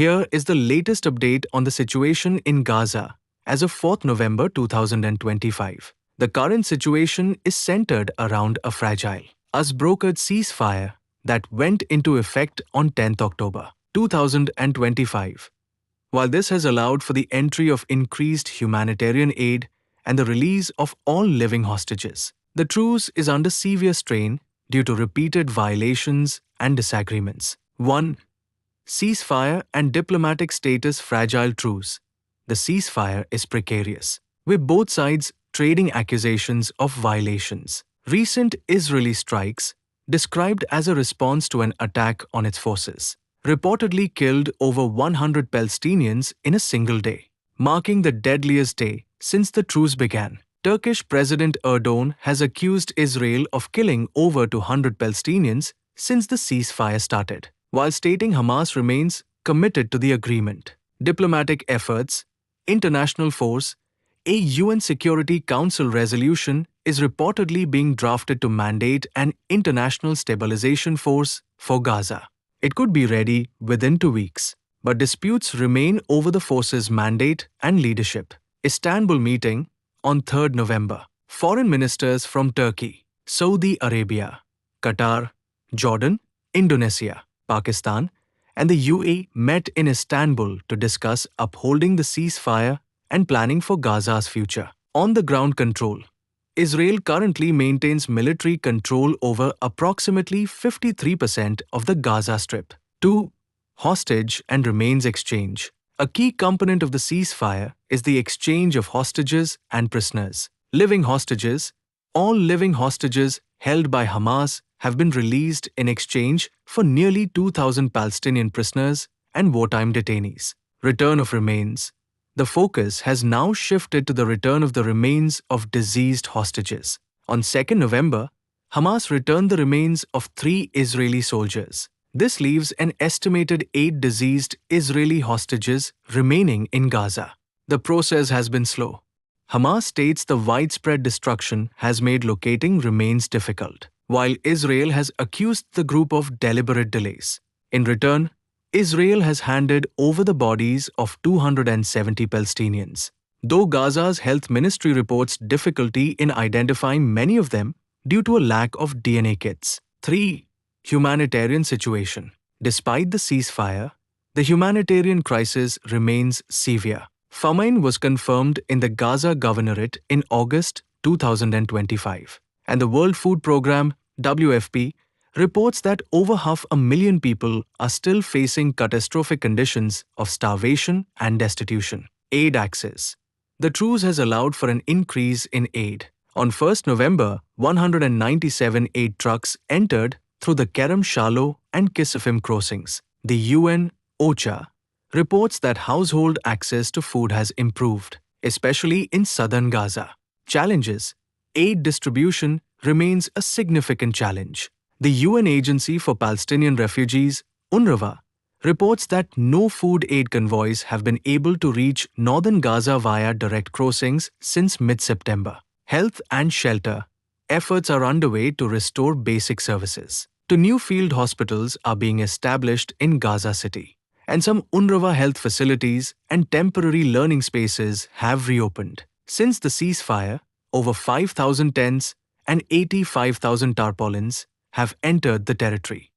Here is the latest update on the situation in Gaza as of 4th November 2025. The current situation is centered around a fragile, us-brokered ceasefire that went into effect on 10th October 2025. While this has allowed for the entry of increased humanitarian aid and the release of all living hostages, the truce is under severe strain due to repeated violations and disagreements. 1. Ceasefire and diplomatic status fragile truce. The ceasefire is precarious, with both sides trading accusations of violations. Recent Israeli strikes, described as a response to an attack on its forces, reportedly killed over 100 Palestinians in a single day, marking the deadliest day since the truce began. Turkish President Erdogan has accused Israel of killing over 200 Palestinians since the ceasefire started, while stating Hamas remains committed to the agreement. Diplomatic efforts, international force, a UN Security Council resolution is reportedly being drafted to mandate an international stabilization force for Gaza. It could be ready within 2 weeks, but disputes remain over the force's mandate and leadership. Istanbul meeting on 3rd November. Foreign ministers from Turkey, Saudi Arabia, Qatar, Jordan, Indonesia, Pakistan, and the UAE met in Istanbul to discuss upholding the ceasefire and planning for Gaza's future. On-the-ground control. Israel currently maintains military control over approximately 53% of the Gaza Strip. 2. Hostage and remains exchange. A key component of the ceasefire is the exchange of hostages and prisoners. Living hostages. All living hostages held by Hamas have been released in exchange for nearly 2,000 Palestinian prisoners and wartime detainees. Return of remains. The focus has now shifted to the return of the remains of deceased hostages. On 2nd November, Hamas returned the remains of 3 Israeli soldiers. This leaves an estimated 8 deceased Israeli hostages remaining in Gaza. The process has been slow. Hamas states the widespread destruction has made locating remains difficult, while Israel has accused the group of deliberate delays. In return, Israel has handed over the bodies of 270 Palestinians, though Gaza's health ministry reports difficulty in identifying many of them due to a lack of DNA kits. 3. Humanitarian situation. Despite the ceasefire, the humanitarian crisis remains severe. Famine was confirmed in the Gaza Governorate in August 2025, and the World Food Programme (WFP) reports that over 500,000 people are still facing catastrophic conditions of starvation and destitution. Aid access. The truce has allowed for an increase in aid. On 1st November, 197 aid trucks entered through the Kerem Shalom and Kisifim crossings. The UN, OCHA, reports that household access to food has improved, especially in southern Gaza. Challenges. Aid distribution remains a significant challenge. The UN Agency for Palestinian Refugees, UNRWA, reports that no food aid convoys have been able to reach northern Gaza via direct crossings since mid-September. Health and shelter. Efforts are underway to restore basic services. 2 new field hospitals are being established in Gaza City, and some UNRWA health facilities and temporary learning spaces have reopened. Since the ceasefire, over 5,000 tents and 85,000 tarpaulins have entered the territory.